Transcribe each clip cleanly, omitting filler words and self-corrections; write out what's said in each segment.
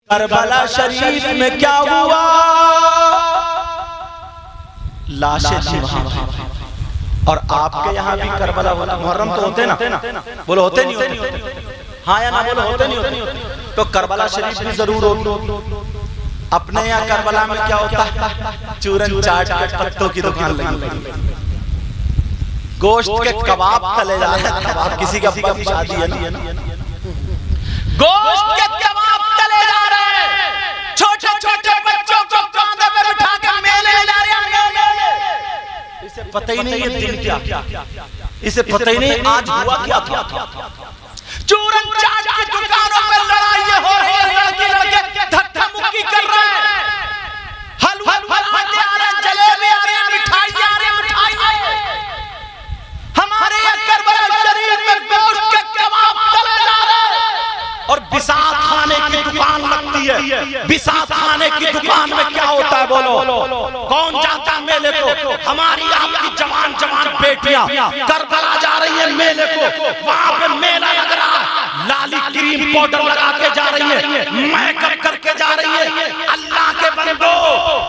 Karbala शरीफ में क्या हुआ? लाशें थी वहां। और आपके यहाँ भी करबला होता, मुहर्रम तो होते ना, बोलो होते नहीं होते? हाँ या ना बोलो, होते नहीं होते? तो करबला शरीफ भी जरूर हो। अपने यहाँ करबला में क्या होता है? चूरन चाट के पत्तों की दुकान लगी, गोश्त के कबाब तले जा रहे हैं। कबाब किसी का शादी है ना, गोश्त के कबाब तले जा रहे हैं, छोटे छोटे बच्चों को कांधे पे बिठा के मेले ले जा रहे हैं। इसे पता ही नहीं ये दिन क्या, इसे पता ही नहीं आज हुआ क्या था। चूरन चाट की दुकानों पर लड़ाई हो रही है, लड़के लड़के धक्का मुक्की कर रहे हैं, हलवा बनाते आ रहे हैं, जलेबी आ रही है, मिठाई आ रही है, मिठाई। हमारे यहाँ करबला शरीफ में गोश्त के कबाब तले जा रहे हैं और बिसात खाने की दुकान लगती है। बिसात खाने की दुकान में क्या होता है बोलो? कौन जाता है मेले को? हमारी आपकी जवान जवान बेटियां करबला जा रही है मेले को, वहां पे मेला लग रहा है, लाली क्रीम पाउडर लगा के जा रही है, मेकअप करके जा रही है। अल्लाह के बंदो,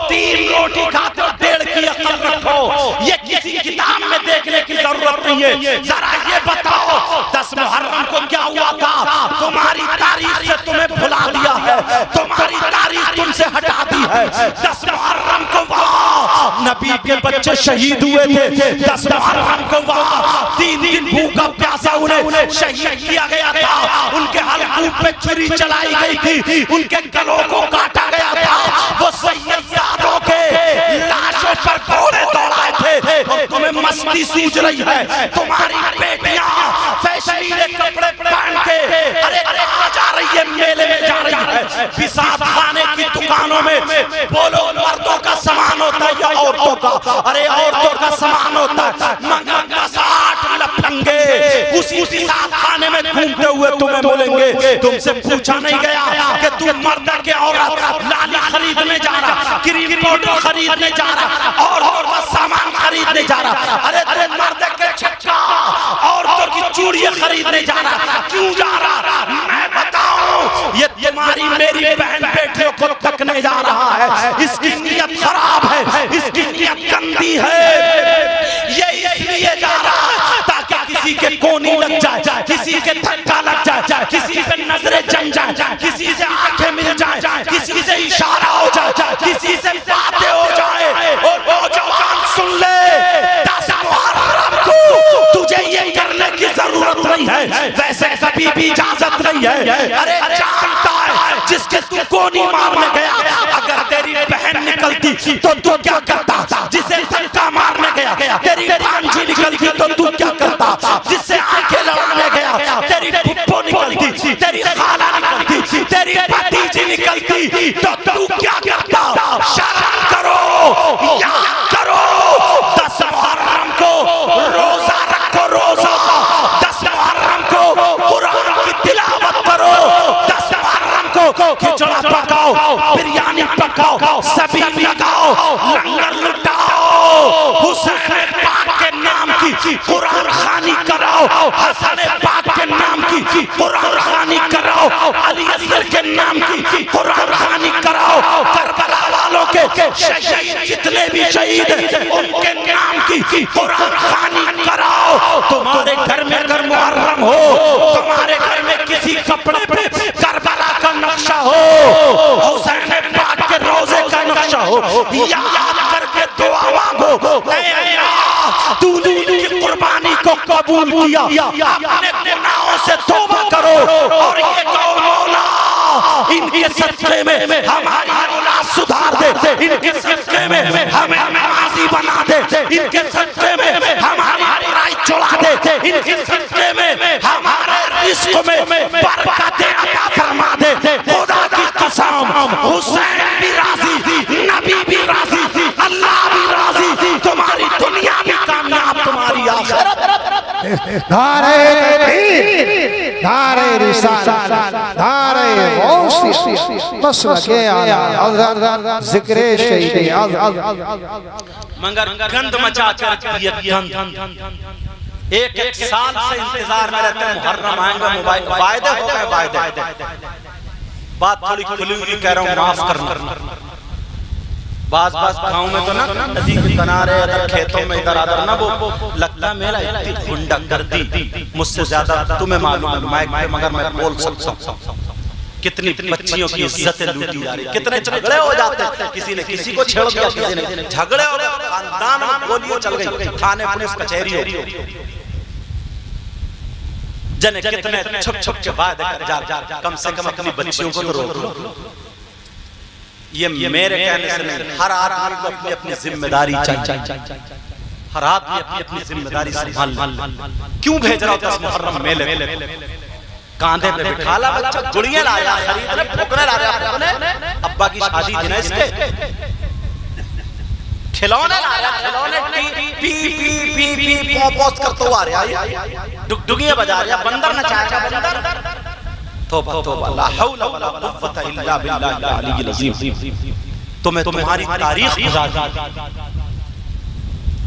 3 रोटी खाते हो, 1.5 की अकल रखो। ये किसी किताब में देखने की जरूरत नहीं है। जरा ये बताओ 10 मुहर्रम को क्या हुआ था? तुम्हारी तारीख से तुम्हें भुला दिया है, तुम्हारी तारीख तुमसे हटा दी है। 10 मुहर्रम को वहाँ नबी के बच्चे शहीद हुए थे। 10 मुहर्रम को वहाँ 3 दिन भूखा प्यासा उन्हें शहीद किया गया था। उनके हलकूं पे छुरी चलाई गई थी, उनके गलों को काटा गया था। वो सैयदादों के लाशों पर घोड़े दौड़ाए थे और तुम्हें मस्ती सूझ रही है। तुम्हारी बेटियां फैशनीले कपड़े पहन के अरे जा रही है, मेले में जा रही है, बिसात खाने की दुकानों में। बोलो मर्दों का सामान होता है या औरतों का? अरे औरतों का सामान होता है, मगर 10-8 लफंगे उसी बिसात खाने में घूमते हुए तुम्हें बोलेंगे, तुमसे पूछा नहीं गया कि तू मर्द के औरत लाली खरीदने जा रहा, क्रीम पाउडर खरीदने जा रहा, औरतों का सामान खरीदने जा रहा? अरे तेरे मर्द के छक्का औरतों की चूड़ियां खरीदने जा रहा, क्यों जा रहा? मैं बताऊं, ये तुम्हारी मेरी बहन बेटियों को तकने जा रहा है। इसकी नीयत खराब है, इसकी नीयत गंदी है। ये इसलिए जा रहा है ताकि किसी के कोनी लग जाए, किसी के धक्का लग जाए, किसी पे नजरें जम जाए, किसी से आंखें मिल जाए, किसी से इशारा हो जाए, किसी से बातें हो जाए। और वो जवान सुन ले, 10 मुहर्रम को तुझे ये करने की जरूरत नहीं है, वैसे कभी भी इजाजत नहीं है। अरे जानता है जिसके तू कोनी मारने गया, अगर तेरी बहन निकलती तो तू क्या करता? जिसे धक्का मारने गया तेरी भांजी निकलती तो तू क्या करता? जिससे आंखें लड़ाने गया तेरी फुप्पो निकलती, तेरी खाला निकलती, तेरी भतीजी निकलती तो तू क्या करता? शर्म करो, याद करो, 10 मुहर्रम को रोजा रखो, रोजा 10 मुहर्रम को कुरान की तिलावत करो, 10 मुहर्रम को खिचड़ा पकाओ, बिरयानी पकाओ, सबील लगाओ, लंगर लुटाओ, हुसैन पाक के नाम की कुरान खानी कराओ, हसन पाक के नाम की कुरान खानी कराओ, अली असगर के नाम की कुरान खानी कराओ, करबला वालों के शहीद जितने भी शहीद उनके नाम की कुरान खानी कराओ। तुम्हारे घर में अगर मुहर्रम हो, तुम्हारे घर में किसी कपड़े पे करबला का नक्शा हो, हुसैन पाक के रोजे का नक्शा हो, याद करके दुआ मांगो, तूने इनकी कुर्बानी को कबूल किया, अपने गुनाहों से तौबा करो और ये कहो मौला इनके सदक़े में हमारी औलाद सुधार दे, इनके सदक़े में हमें नमाज़ी बना दे, इनके सदक़े में हमारी बुराई छुड़ा दे, इनके सदक़े में हमारे रिज़्क़ में बरकतें अता फरमा दे। खुदा की कसम, हुसैन भी राज़ी, नबी भी राज़ी, अल्लाह भी राज़ी, तुम्हारी दुनिया भी कामयाब, तुम्हारी आखिरत। नारे तकबीर, नारे रिसालत, नारे गौसी, मसलके आला हज़रत, ज़िक्रे शहीद मगर गंद मचा कर ये गंद एक साल से इंतजार में रहते हैं, मुहर्रम आएंगे, वायदे हो गए, वायदे बात थोड़ी खुली हुई कह रहा हूँ, माफ करना। बास गाँव में तो ना नदी के किनारे इधर खेतों में इधर आदर ना वो लगता मेरा इतनी गुंडागर्दी मुझसे ज्यादा तुम्हें मालूम है माइक पे, मगर मैं बोल सकता हूँ कितनी बच्चियों की इज्जतें लूटी जा रही, कितने झगड़े हो जाते हैं, किसी ने किसी को छेड़ दिया, किसी ने झगड़े हो गए, खानदान में गोलियां चल गई, थाने पुलिस कचहरी हो, जने कितने छुप छुप के वादे कर जा, कम से कम अपनी बच्चियों को तो रोक लो। ये मेरे कहने से नहीं, हर आदमी को अपनी अपनी जिम्मेदारी चाहिए, हर आदमी अपनी अपनी जिम्मेदारी संभाल। क्यों भेज रहा हूं 10 मुहर्रम मेले, कांधे पे बिठा ला बच्चा, गुड़ियां लाया, खरीदने ठोकरे ला रहा है, अब्बा की शादी थी ना इसके, खिलौने लाया, खिलौने पी पी पी पी पी पोस करते हुआ आ रहा है, डुगडुगियां बजा रहा है, बंदर नचाएगा बंदर। तौबा तौबा, ला हौला वला कुव्वता इल्ला बिल्लाहिल अलीय्यिल अज़ीम। तुम्हें तुम्हारी तारीख भुला दी,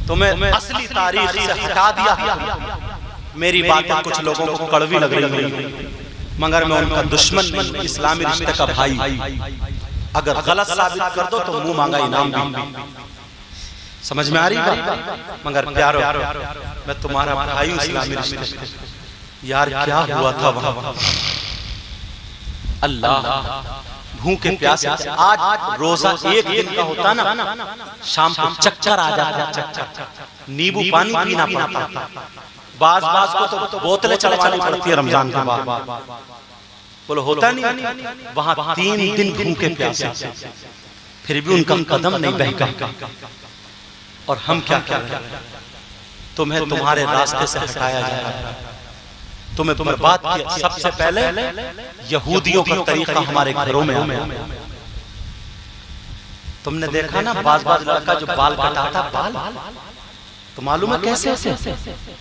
तुम्हें असली तारीख से हटा दिया। मेरी बातें कुछ लोगों को कड़वी लग रही है, मगर मैं उनका दुश्मन नहीं, इस्लामी रिश्ते का भाई। अगर गलत साबित कर दो तो मुंह मांगा इनाम भी। समझ में आ रही बात? मगर प्यारो, मैं तुम्हारा भाई हूं इस्लामी रिश्ते। यार क्या हुआ था वहां, अल्लाह भूखे प्यासे, आज रोजा एक दिन का होता ना, शाम को चक्कर आ जाता, चक्कर, नींबू पानी पीना पड़ता, बाज को तो बोतलें चढ़वानी पड़ती है रमजान के बाद, बोलो होता नहीं। वहां 3 दिन भूखे प्यासे, फिर भी उनका कदम नहीं बहका। और हम क्या कर रहे हैं, तुम्हें तुम्हारे रास्ते से हटाया जाए, तुम्हें बर्बाद किया। सबसे पहले यहूदियों का तरीका हमारे घरों में आया। तुमने देखा ना बाज लड़का जो बाल कटाता, बाल तो मालूम है कैसे,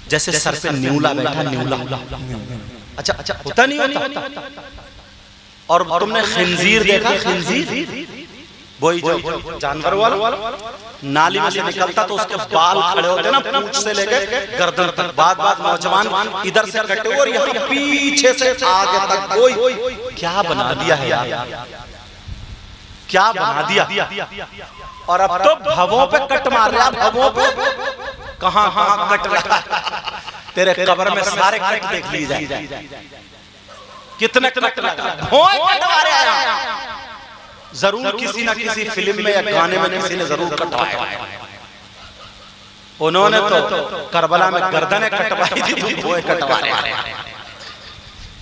जैसे सर पे न्यूला बैठा, न्यूला। अच्छा होता नहीं होता। और तुमने खिंजीर देखा, खिंजीर वही जो जानवर वाला नाली में से निकलता तो उसके बाल खड़े होते ना, पूंछ से लेके गर्दन तक। बाद नौजवान इधर से कटे और यहाँ पीछे से आगे तक। कोई क्या बना दिया है यार, क्या बना दिया। और अब तो भवों पे कट मार रहा, भवों पे कहां कट रहा, तेरे कब्र में सारे कट देख ली जाए, कितने कट लगा। जरूर किसी ना किसी फिल्म में या गाने में किसी ने जरूर कटवाया। उन्होंने तो करबला में गर्दनें कटवाई थी, भुएं कटवा रहे हैं।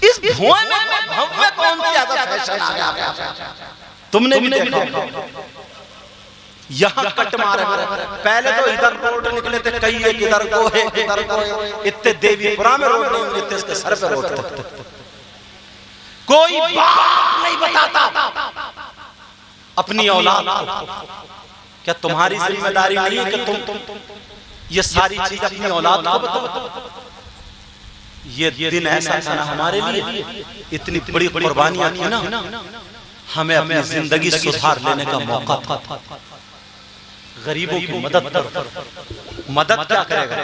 इस भुएं में कौन सी ज्यादा फैशन आ गया, तुमने भी देखा। यहाँ कट मारे, पहले तो इधर रोड निकले थे कई, एक इधर को है, इधर को है। इतने देवीपुरा में रोड नहीं होते, इसके सर पे रोड थे। कोई बात नहीं बताता अपनी औलाद को। क्या तुम्हारी जिम्मेदारी नहीं है कि तुम ये सारी चीज अपनी औलाद को बताओ? ये दिन ऐसा था ना हमारे लिए, इतनी बड़ी कुर्बानियां की ना, हमें अपनी जिंदगी सुधार लेने का मौका था। गरीबों की मदद करो। मदद क्या करेगा?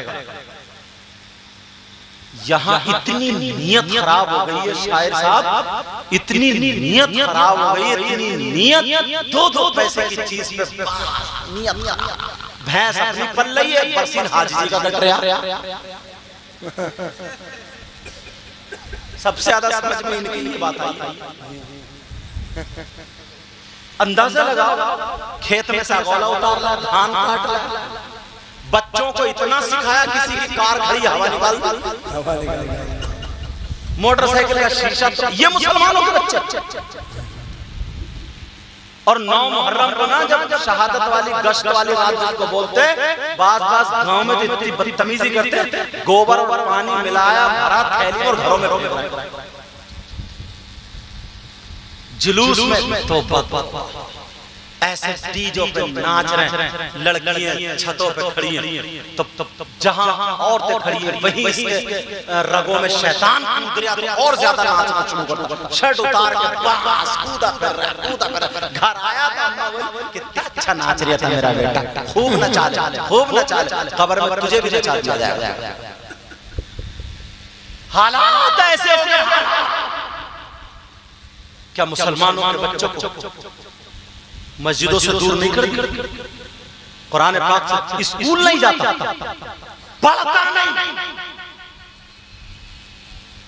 यहाँ इतनी नीयत खराब हो गई है शायर साहब, इतनी नीयत खराब हो गई, इतनी नीयत। 2 पैसे की चीज पे नीयत। भैंस अपनी पल रही है, बरसीन हाजी जी का कट रहा। सबसे ज्यादा समझ में इनकी ये बात आई। अंदाजा लगाओ, खेत में से अगोला उतार रहा, धान काट रहा, बच्चों को इतना सिखाया, किसी की कार खड़ी हवा निकाल दी, मोटरसाइकिल का शीशा, ये मुसलमानों के बच्चे। और 9 मुहर्रम को ना जब शहादत वाली गश्त वाली रात जिसको बोलते, बास गांव में तो इतनी बदतमीजी करते, गोबर और पानी मिलाया भरा थैली और घरों में जुलूस में तो ऐसे डीजों पे नाच रहे हैं, लड़कियां छतों पे खड़ी हैं, तब जहां औरतें खड़ी हैं वहीं इसके रगों में शैतान कूद रहा, तो और ज्यादा नाचना शुरू कर दो। शर्ट उतार के बस कूदा फिर रहा। घर आया था कितना अच्छा नाच रहा था मेरा बेटा, खूब नचा ले, खूब नचा ले, कब्र में तुझे भी नचा जाएगा। हालात ऐसे हो गए, क्या मुसलमानों के बच्चों को मस्जिदों से दूर नहीं कर दिया? कुरान पाक से स्कूल नहीं जाता, पढ़ता नहीं,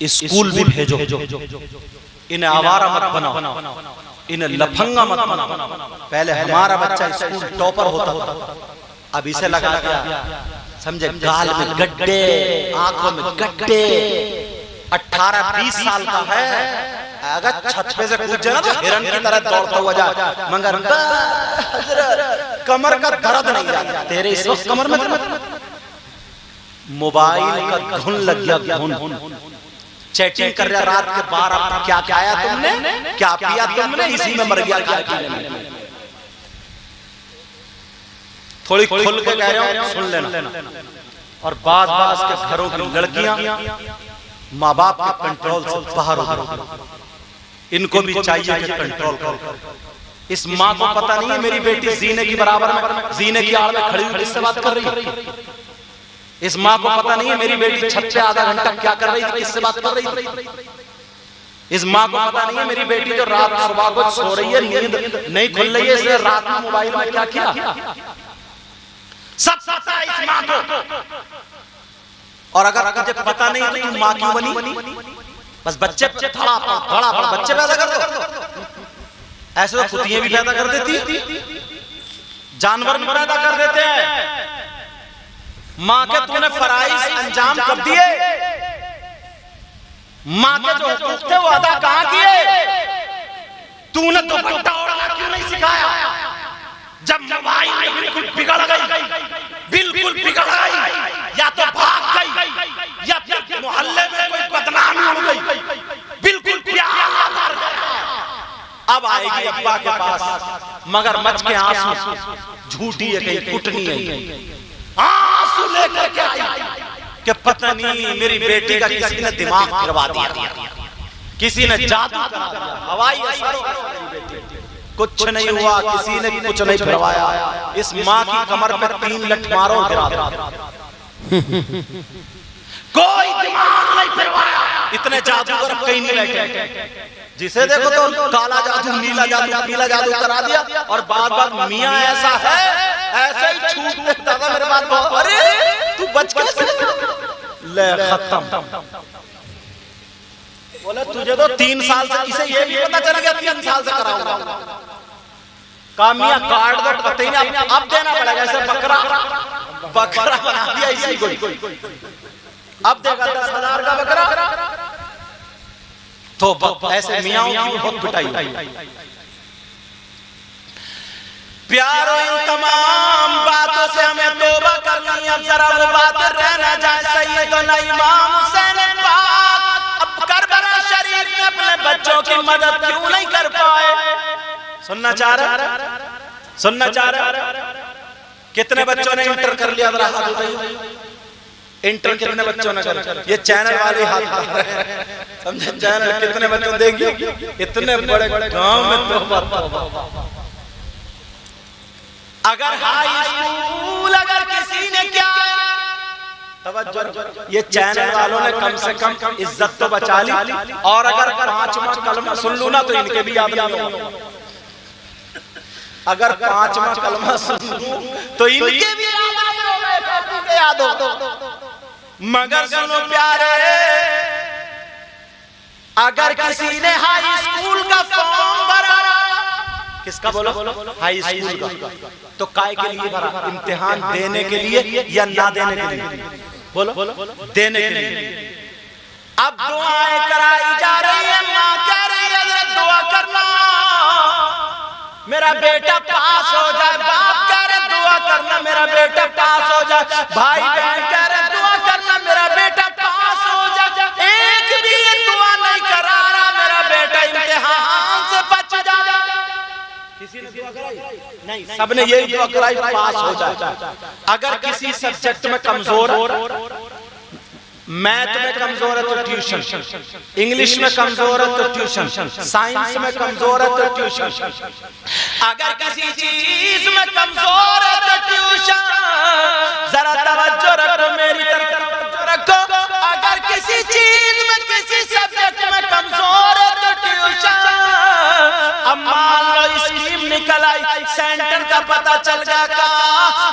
स्कूल भी भेजो। इन्हें आवारा मत बनाओ, इन्हें लफंगा मत बनाओ। पहले हमारा बच्चा स्कूल टॉपर होता, अब इसे लगा दिया, समझे, गाल में गड्ढे, आंखों में गड्ढे। 18-20 साल का है, अगर छत पे से कूद जाए तो हिरन की तरह दौड़ता हुआ जाए, मगर कमर का दर्द नहीं जाता तेरे इस वक्त कमर में। मोबाइल का धुन लग गया, धुन। चैटिंग कर रहा रात के 12, क्या खाया तुमने, क्या पिया तुमने, इसी में मर गया। क्या थोड़ी खुल के कह रहा हूं, सुन लेना। और बाज के घरों की लड़कियां माँ बाप के कंट्रोल से बाहर हो गई। इनको भी चाहिए कि कंट्रोल करो। इस माँ को पता नहीं है मेरी बेटी जीने की बराबर में, जीने की आड़ में खड़ी हुई किससे बात कर रही है। इस माँ को पता नहीं है मेरी बेटी छत पे आधा घंटा क्या कर रही थी, किससे बात कर रही थी। इस माँ को पता नहीं है मेरी बेटी जो रात सुबह को सो रही है, नींद नहीं खुल रही है, इसलिए रात में मोबाइल में क्या किया। सब पता है इस माँ को। और अगर तुझे पता नहीं तो तू माँ क्यों बनी? बस बच्चे बड़ा बच्चे पैदा कर दो। ऐसे तो कुतियां भी पैदा कर देती, जानवर भी पैदा कर देते हैं। माँ के तूने फराइज अंजाम कब दिए? माँ के जो हुकूक थे वो अदा कहां किए? तूने तो दुपट्टा ओढ़ना क्यों नहीं सिखाया? जब मोबाइल बिल्कुल बिगड़ गई, बिल्कुल बिगड़ गई, या तो भाग गई या फिर मोहल्ले में कोई बदनामी हो गई, बिल्कुल प्यार अब आएगी अब्बा के पास मगरमच्छ के आंसू, झूठी है कहीं कुटनी है, आंसू लेकर के आई कि पता नहीं मेरी बेटी का किसी ने दिमाग फिरवा दिया, किसी ने जादू करा दिया, हवाई असर, कुछ नहीं हुआ, किसी ने कुछ नहीं फिरवाया। इस माँ की कमर पे 3 लठ मारो गिरा दो, कोई दिमाग नहीं फिरवाया। इतने जादूगर कहीं नहीं बैठे, जिसे देखो तो काला जादू, नीला जादू, पीला जादू करा दिया। और बात मियाँ ऐसा है, ऐसे ही छूट देता था मेरे बात। अरे तू बच कैसे? ले खत्म। बोले तुझे तो 3 साल से, इसे ये भी पता चला गया 3 साल से कराऊंगा। कामिया कार्ड दो, पता ही नहीं, अब देना पड़ेगा। ऐसे बकरा बना दिया इसी को, अब देगा 10,000 का बकरा। तो ऐसे मियाँ की बहुत पिटाई। प्यारो इन तमाम बातों से हमें तौबा करनी। अब जरा वो बात रहना जाए, सैयदना इमाम हुसैन पाक अब करबला शरीफ में अपने बच्चों की मदद क्यों नहीं कर पाए? सुनना चाह रहा? कितने बच्चों ने इंटर कर लिया? जरा हाथ उठाइए। इंटर कितने बच्चों ने कर? ये चैनल वाले हाथ उठा रहे हैं, समझे? चैनल कितने बच्चों देखिए, इतने बड़े गांव में तो अगर हाई स्कूल अगर किसी ने क्या तवज्जो, ये चैनल वालों ने कम से कम इज्जत तो बचा ली। और अगर 5वां कलमा सुन लूं ना तो इनके भी याद नहीं होगा। अगर 5वां कलमा सुन लूं तो इनके भी याद हो। मगर सुनो प्यारे, अगर किसी ने हाई स्कूल का फॉर्म भरा, किसका बोलो? हाई स्कूल का। तो काय के लिए भरा? इम्तिहान देने के लिए या ना देने के लिए? बोलो देने के लिए। अब दुआएं कराई जा रही है, माँ कह रही है दुआ करना मेरा बेटा पास हो जाए, बाप कह रहे दुआ करना मेरा बेटा पास हो जाए, भाई बहन कह रहे दुआ करना मेरा बेटा पास हो जाए। एक भी दुआ नहीं करा रहा मेरा बेटा इम्तिहान से बच जाए। किसी ने दुआ कराई? नहीं, सबने यही दुआ कराई पास हो जाए। अगर किसी सब्जेक्ट में कमजोर, मैथ में कमजोर है तो ट्यूशन, इंग्लिश में कमजोर है तो ट्यूशन, साइंस में कमजोर है तो ट्यूशन, अगर किसी चीज में कमजोर है तो ट्यूशन। जरा तवज्जो रखो, मेरी तरफ तवज्जो रखो। अगर किसी चीज में, किसी सब्जेक्ट में कमजोर है तो ट्यूशन। अब मान लो स्कीम निकल आई, सेंटर का पता चल गया, का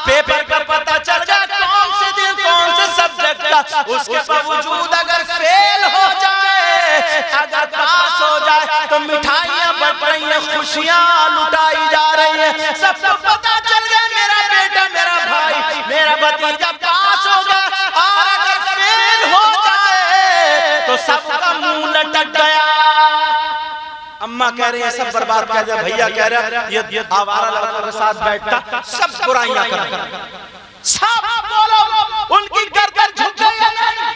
पेपर का पता चल गया, कौन से दिन कौन से सब्जेक्ट का, उसके बावजूद अगर फेल हो जाए, अगर पास हो जाए तो मिठाइयां बट रही है, खुशियां लुटाई जा रही है, सबको पता चल गया मेरा बेटा, मेरा भाई, मेरा भतीजा पास हो गया, और अगर फेल हो जाए तो सबका मुंह लटक गया। अम्मा कह रही है सब बर्बाद कर दिया, भैया कह रहे ये आवारा लड़कों के साथ बैठता सब बुराइयां कर, सब बोलो उनकी गर्दन झुक गई है नहीं?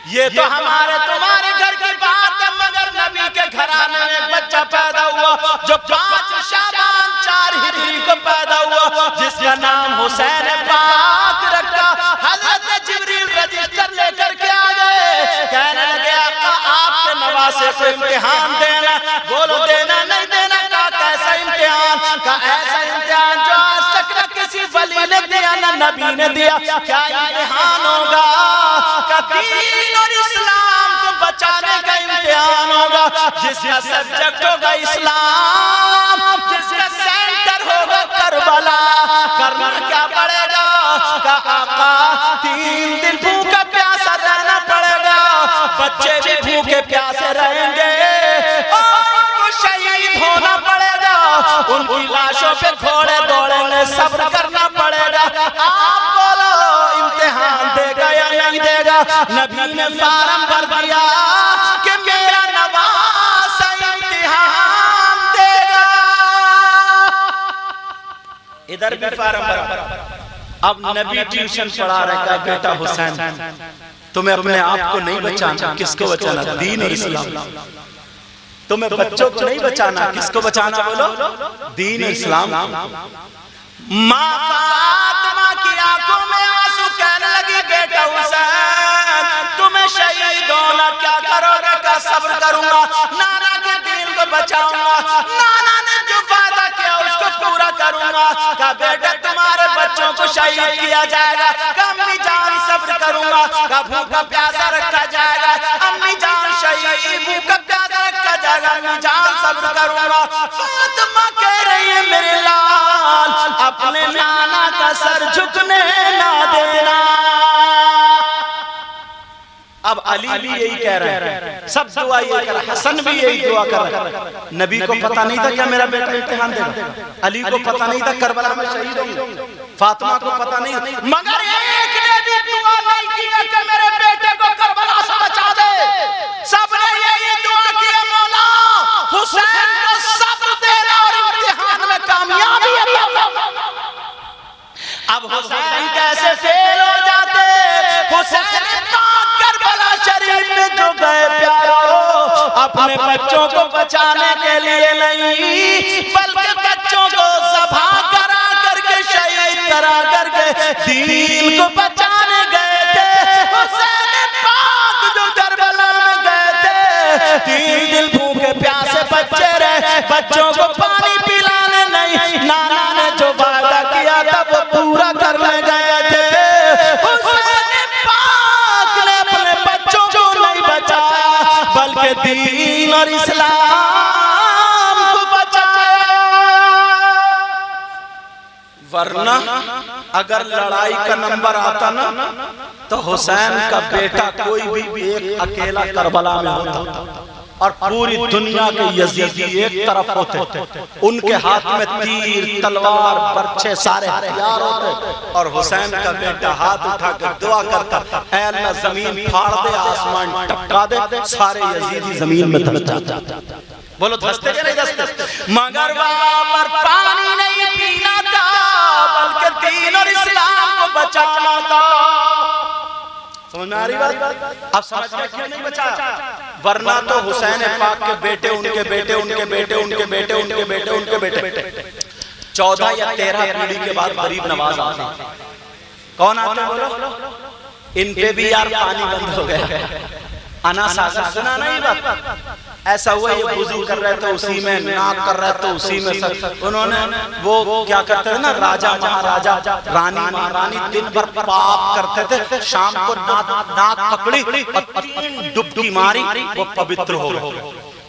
ये तो हमारे तुम्हारे घर की बात है, मगर नबी के घराने में एक बच्चा पैदा हुआ जो 5 शाबान 4 हिजरी को पैदा हुआ, जिसका नाम हुसैन पाक रखा। हजरत जिब्रील रजिस्टर लेकर के आ गए, कहने लगे आका आपके नवासे को इम्तिहान देना, बोलो देना नहीं देना, का कैसा इम्तिहान, का ऐसा इम्तिहान जो आज तक न किसी वली ने दिया न नबी ने दिया, क्या इम्तिहान होगा, का दीन और इस्लाम को बचाने का इम्तिहान होगा, जिसका सब्जेक्ट होगा इस्लाम, जिसका सेंटर होगा करबला, करना क्या पड़ेगा, का आका 3 दिन भूखा प्यासा रहना पड़ेगा, बच्चे भी भूखे प्यासे रहेंगे, और उनको शहीद होना पड़ेगा, उनकी लाशों पे घोड़े दौड़ेंगे, सब्र करना पड़ेगा। आप बोलो इम्तिहान देगा या नहीं देगा? नबी ने फार्म भर दिया कि मेरा नवासा इम्तिहान देगा। इधर भी फार्म भरा। अब नबी ट्यूशन पढ़ा रहा है, बेटा हुसैन तुम्हें अपने आप को नहीं बचाना, किसको बचाना? दीन और इस्लाम। तुम्हें बच्चों को नहीं बचाना, किसको बचाना? बोलो दीन और इस्लाम। माँ फातिमा की आंखों में आंसू, कहने लगी बेटा हुसैन तुम्हें शहीद होना, क्या करोगे? का सब्र करूंगा, नाना के दीन को बचाऊंगा, नाना ने जो वादा किया उसको पूरा करूंगा। का बेटा तुम्हारे बच्चों को शहीद किया जाएगा, का अम्मी जान सब्र करूंगा, का भूखा प्यासा रखा जाएगा, अम्मी जान शहीद भूखा प्यासा रखा जाएगा, अम्मी जान सब्र करूंगा। फातिमा कह रही है मेरे लाल अपने नाना का सर झुकने ना देना। अब अली भी यही कह रहे हैं, सब दुआ ये कर, हसन भी यही दुआ कर रहे हैं। नबी को पता नहीं था क्या मेरा बेटा इम्तिहान देगा, अली को पता नहीं था करबला में शहीद होंगे, फातिमा को पता नहीं, मगर एक ने भी दुआ नहीं की कि मेरे बेटे को करबला से बचा दे। सबने यही दुआ की मौला हुसैन को सब्र देना और इम्तिहान में कामयाबी अता फरमा। अब हुसैन कैसे फेल हो जाते? हुसैन पाक करबला शरीफ में जो गए प्यारो, अपने बच्चों को बचाने के लिए नहीं, बल्कि बच्चों को ज़बह करा करके शहीद करा करके दीन को बचाने गए थे। हुसैन पाक जो करबला में गए थे, 3 दिन भूखे प्यासे बच्चे रहे, बच्चों को पानी पिलाने नहीं, नाना ने जो वादा किया था वो पूरा करने गए थे। हुसैन पाक ने अपने बच्चों को नहीं बचाया, बल्कि दीन और इस्लाम को बचाया। वरना अगर लड़ाई का नंबर आता ना तो हुसैन का बेटा कोई भी एक अकेला करबला में होता, और पूरी दुनिया के यजीदी एक तरफ होते, उनके हाथ में तीर तलवार बर्छे सारे हथियार होते, और हुसैन का बेटा हाथ उठाकर दुआ करता, ऐ अल्लाह जमीन फाड़ दे, आसमान टपका दे, सारे यजीदी जमीन में धंस जाते। बोलो धंसते क्या नहीं धंसते? मगर वहां पर पानी नहीं पीना था, बल्कि दीन और इस्लाम को बचाना था। समझ में आ रही बात? अब समझ में क्यों नहीं बचाया? वरना तो हुसैन पाक के बेटे, उनके बेटे, उनके बेटे, उनके बेटे, उनके बेटे, उनके बेटे 14 या 13 पीढ़ी के बाद गरीब नवाज आते। कौन आते बोलो? इन पे भी यार पानी बंद हो गया। अना सागर सुना नहीं बात? ऐसा हुआ, ये वुजू कर रहे थे उसी में, नाक कर रहे थे उसी में, उन्होंने वो क्या करते थे ना, राजा महाराजा रानी महारानी दिन भर पाप करते थे, शाम को नाक पकड़ी और 3 डुबकी मारी, वो पवित्र हो गए।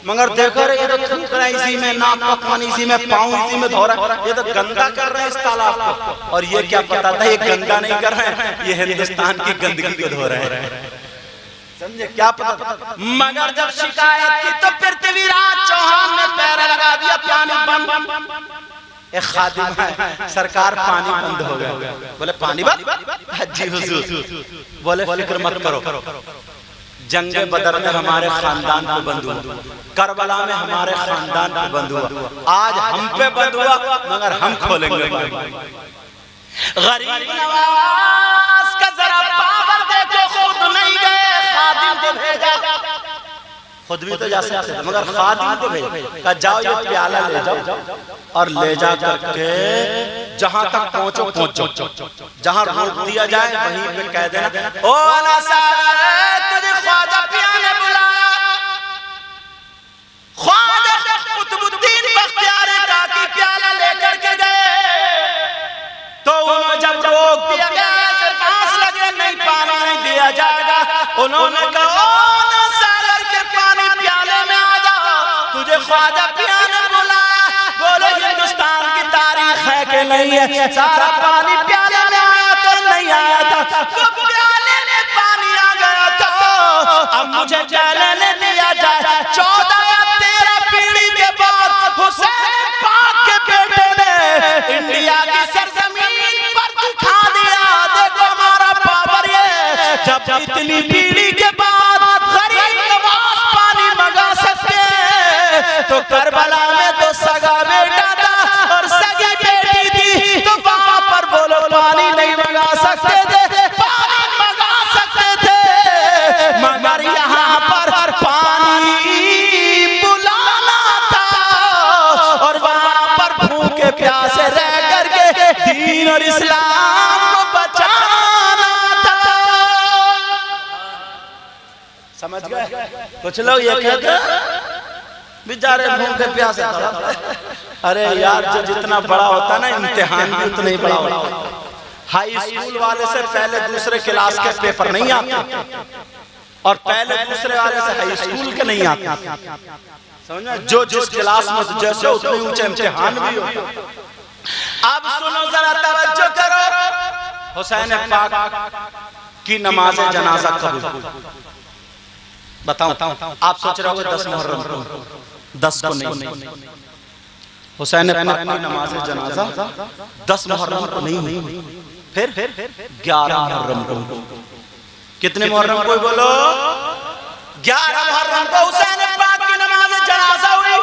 मगर देखो रे, ये तो थूक रहा है इसी में, नाक का पानी इसी में, पाँव इसी में धो रहा है, ये तो गंदा कर रहे हैं इस तालाब को। और ये क्या पता था ये गंदा नहीं कर रहे हैं, ये हिंदुस्तान की गंदगी को धो रहे हैं, समझे, क्या पता। मगर जब शिकायत की तो पृथ्वीराज चौहान ने पैर लगा दिया, पानी बंद। एक खादिम है, सरकार पानी बंद हो गया। बोले पानी बंद? जी हुजूर। बोले फिक्र मत करो, जंग बदर में हमारे खानदान पे बंद हुआ, करबला में हमारे खानदान पे बंद हुआ, आज हम पे बंद हुआ, मगर हम खोलेंगे। गरीब नवाज का जरा पावर देखो, खुद नहीं गए, खादिम को भेजा। खुद भी तो जा सकते थे, मगर खादिम को भेजा, जाओ ये प्याला ले जाओ और ले जा करके जहां तक पहुंचो पहुंचो, जहां रोक दिया जाए वहीं पे कह देना, ओ तुझे ख्वाजा पिया ने बुलाया। ख्वाजा कुतुबुद्दीन बख्तियार काकी प्याला लेकर के गए, तो उन्होंने जब रोक दिया गया, पास लगे, नहीं पानी नहीं दिया जाएगा, उन्होंने कहा सागर के पानी प्याले में आ जाओ, तुझे ख्वाजा पिया ने बुलाया। बोले हिंदुस्तान की तारीख है कि नहीं है, सारा पानी प्याले में आया तो नहीं आया था, वो प्याले में पानी आ गया था। अब मुझे जाने दिया जाए, 14 या 13 पीढ़ी के बाद हुसैन पाक के बेटे ने इंडिया की सरजमीन पर दिखा दिया, देखो हमारा पावर ये। जब इतनी पीढ़ी के बाद गरीब नवाज पानी मंगा सकते हैं, तो करबला में तो सगा बेटा था और सगी बेटी थी, तो वहां पर बोलो पानी नहीं मंगा सकते थे, पानी मंगा सकते थे, मगर यहाँ पर पानी बुलाना था और वहां पर भूखे प्यासे रह करके दीन और इस्लाम को बचाना था। समझ गए? कुछ लोग ये कहते बेचारे भूखे प्यासे था। अरे यार, जो जितना बड़ा होता ना इम्तिहान भी उतना ही बड़ा होता। हाई स्कूल वाले से पहले दूसरे क्लास के पेपर नहीं आते और पहले दूसरे वाले से हाई स्कूल के नहीं आते, समझना। जो जिस क्लास में जैसे उतने ऊंचे इम्तिहान भी हो। अब सुनो जरा, तवज्जो करो, हुसैन पाक की नमाज जनाजा कबूल। बताओ, आप सोच रहे हो 10 मुहर्रम को, 10 को नहीं, हुसैन पाक की नमाज जनाजा 10 मुहर्रम को नहीं हुई, फिर 11 मुहर्रम को। कितने मुहर्रम को बोलो? 11 मुहर्रम को हुसैन पाक की नमाज जनाजा हुई।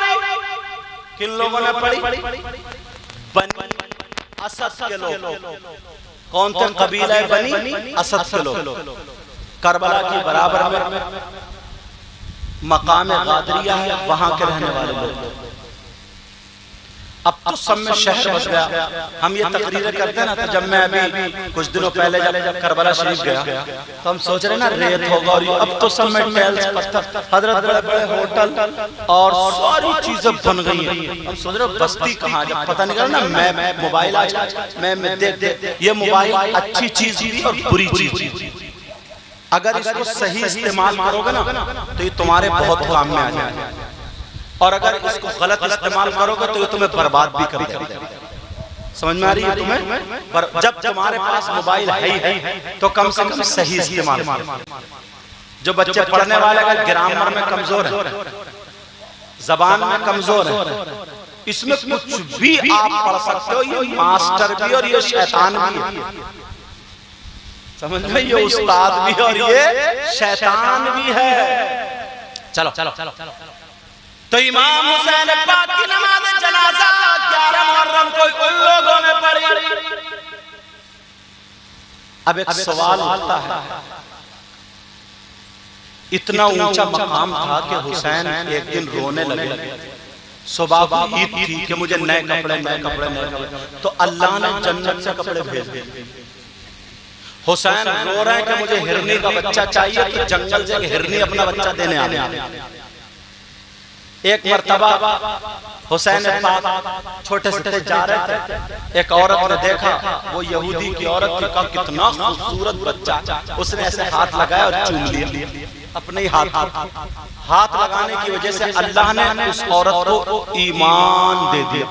किन लोगों ने पढ़ी? बनी असद के लोग। कौन थे? कबीला बनी असद के लोग। करबला की बराबर में मकाम गादरिया है, वहां के रहने वाले लोग। अब तो सब में शहर बस गया। हम ये तकरीरें करते ना, तो जब मैं अभी कुछ दिनों पहले जब करबला शरीफ गया, तो हम सोच रहे ना रेत होगा, और अब तो सब में टाइल्स, पत्थर, हजरत बड़े बड़े होटल और सारी चीजें बन गई हैं। हम सोच रहे बस्ती कहाँ, जब पता नहीं ना। मैं मोबाइल आज मैं देख ये मोबाइल अच्छी चीज भी और बुरी चीज। अगर इसको सही इस्तेमाल करोगे ना, तो ये तुम्हारे बहुत काम में आ जाएगा, और अगर इसको गलत इस्तेमाल करोगे तो ये तुम्हें बर्बाद भी कर देगा। समझ में आ रही है तुम्हें? जब तुम्हारे पास मोबाइल है तो कम से कम सही इस्तेमाल करो। जो बच्चे पढ़ने वाले अगर ग्रामर में कमजोर है, जबान में कमजोर है, इसमें कुछ भी आप पढ़ सकते हो। ये मास्टर भी और ये शैतान भी है, समझ में? ये उस्ताद भी और ये शैतान भी है। चलो चलो चलो चलो। तो इमाम हुसैन पाक की नमाज जनाजा 11 मुहर्रम को उन लोगों ने पढ़ी। अब एक सवाल उठता है, इतना ऊंचा मकाम था कि हुसैन एक दिन रोने लगे। सुबह की ईद थी कि मुझे नए कपड़े नए कपड़े नए कपड़े, तो अल्लाह ने जन्नत से कपड़े भेज दिए। हुसैन रो रहे हैं कि मुझे हिरनी का बच्चा चाहिए, तो जंगल से हिरनी अपना बच्चा देने आ गया। एक मर्तबा हुसैन पाक छोटे से जा रहे थे, एक औरत ने देखा, वो यहूदी की औरत थी, का कितना खूबसूरत बच्चा। उसने ऐसे हाथ लगाया और चूम लिया। अपने हाथ लगाने की वजह से अल्लाह ने उस औरत को ईमान दे दिया।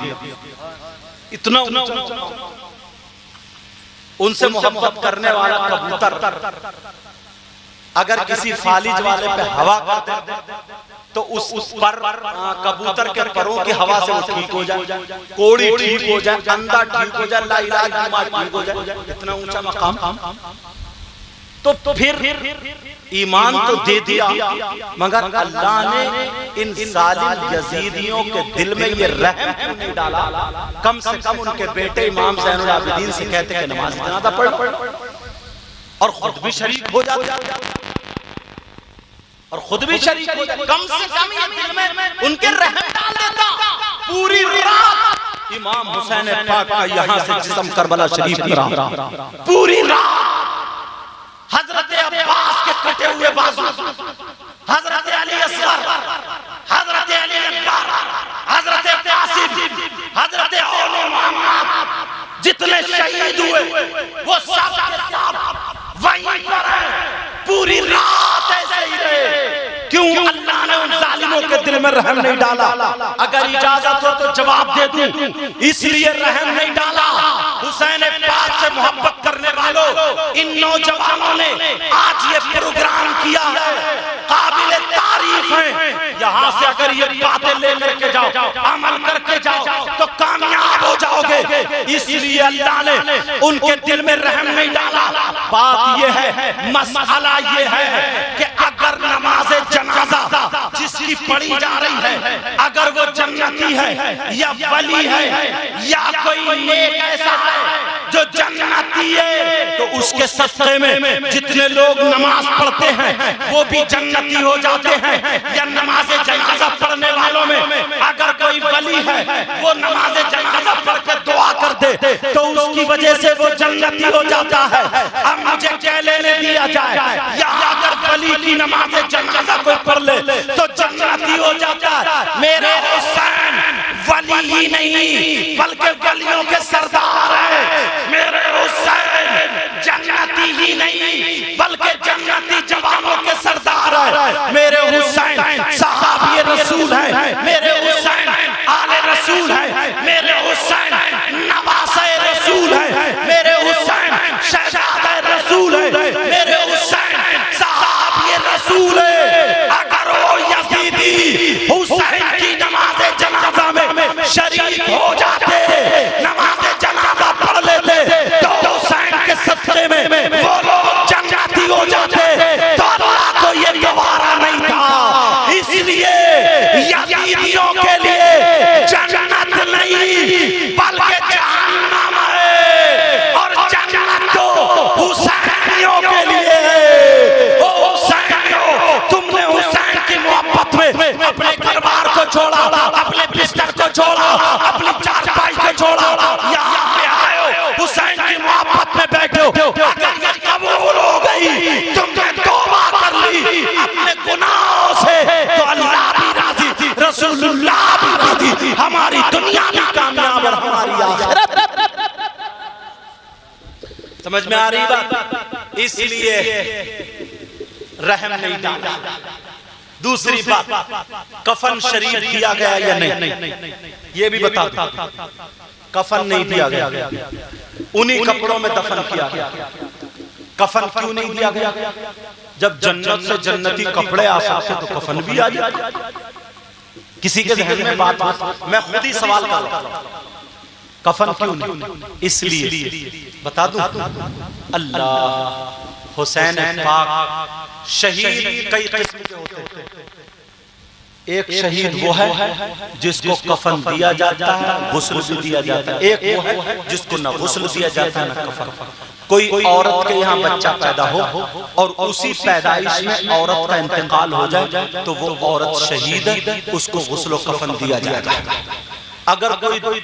इतना उनसे मोहब्बत करने वाला कबूतर अगर किसी फालिज वाले पे हवा कर दे तो उस पर कबूतर के परों की हवा से वो ठीक हो जाए, कोड़ी ठीक हो जाए, अंधा ठीक हो जाए, लाइलाज बीमार ठीक हो जाए। इतना ऊंचा मकाम। तो फिर ईमान तो दे दिया, मगर अल्लाह ने इन जालिम यजीदियों के दिल में ये रहम क्यों नहीं डाला? कम से कम उनके बेटे इमाम ज़ैनुल आबिदीन से कहते कि नमाज जनाजा पढ़ और खुद भी शरीक हो जाते, और खुद भी शरीक हो जाते। कम से कम ये दिल में उनके रहम डाल देता। पूरी रात इमाम हुसैन पाक का यहाँ से जिस्म करबला शरीफ में रहा, पूरी रात हजरत अब्बास के कटे हुए बाजू, हजरत अली असगर, हजरत अली अकबर, हजरत कासिम, हजरत औले मोहम्मद जितने शहीद हुए वो सब के सब वहीं पर हैं। पूरी रात ऐसे ही रहे। क्यों? अल्लाह ने उन जालिमों के दिल में रहम नहीं डाला। अगर इजाजत हो तो जवाब दे दूं, इसलिए रहम नहीं डाला। हुसैन पाक से मोहब्बत करने वालों, इन नौजवानों ने आज ये प्रोग्राम किया है, काबिल तारीफ है। यहाँ से अगर ये बातें लेकर के जाओ, अमल करके जाओ तो कामयाब हो जाओगे। इसलिए अल्लाह ने उनके दिल में रहम नहीं डाला। बात ये है, मसला ये है कि अगर नमाज़े जनाजा जिसकी पढ़ी जा रही है, अगर वो जन्नती है या वली है या कोई नेक ऐसा है जो जन्नती है, तो उसके सदक़े में जितने लोग नमाज पढ़ते हैं वो भी जन्नती हो जाते हैं। या नमाज़े जनाजा पढ़ने वालों में अगर कोई वली है, वो नमाज़े जनाजा पढ़ के दुआ कर दे तो उसकी वजह से वो जन्नती हो जाता है। अब मुझे क्या लेने दिया जाए, या अगर वली की नमाज़े जनाजा कोई पढ़ ले तो जन्नती हो जाता है। मेरे हुसैन वली ही नहीं बल्कि वलियों के सरदार हैं। मेरे हुसैन जन्नती ही नहीं बल्कि जन्नती जवानों के सरदार हैं। मेरे हुसैन सहाबी रसूल हैं। मेरे हुसैन आले रसूल हैं। मेरे हुसैन नवासे रसूल हैं। मेरे हुसैन शहजादे रसूल हैं। मेरे हुसैन सहाबी रसूल हैं। अगर वो यजीदी हुसैन की नमाज़े जनाजा में शरीक हो जाते, नमाज़े जनाजा पढ़ लेते, तो हुसैन के सदक़े में वो लोग जन्नती हो जाते। तो अल्लाह को ये गवारा नहीं था। इसलिए यजीदियों के लिए जन्नत नहीं बल्कि जहन्नम है, और जन्नत तो हुसैनियों के लिए है। ओ हुसैनियों, तुमने हुसैन की मोहब्बत में अपने घरबार को छोड़ा, अपने बिस्तर को छोड़ा, अपनी चारपाई को छोड़ा, यहाँ पे आए हो, हुसैन की मोहब्बत में बैठे हो। अगर ये कबूल हो गई, तुमने तौबा कर ली अपने गुनाहों से, तो अल्लाह भी राजी, रसूलुल्लाह भी राजी, हमारी दुनिया भी कामयाब और हमारी आखिरत। समझ में आ रही बात? इसलिए रहम नहीं डाला। दूसरी बात, कफन शरीफ दिया गया या नहीं, ये भी बता दो। कफन नहीं दिया गया, उन्हीं कपड़ों में दफन किया गया। कफन क्यों नहीं दिया गया? जब जन्नत से जन्नती कपड़े आ सकते तो कफन भी आ जाए। किसी के ज़हन में बात, मैं खुद ही सवाल कर रहा हूं, कफन क्यों नहीं? इसलिए बता दूं, अल्लाह हुसैन पाक शहीद कई किस्म के होते हैं। एक शहीद वो है जिसको कफन दिया जाता है, गुस्ल भी दिया जाता है। एक वो है जिसको न गुस्ल दिया जाता है न कफन। कोई औरत के यहाँ बच्चा पैदा हो और उसी पैदाइश में औरत का इंतकाल हो जाए तो वो औरत शहीद है, उसको गुस्ल कफन दिया जाएगा। अगर कोई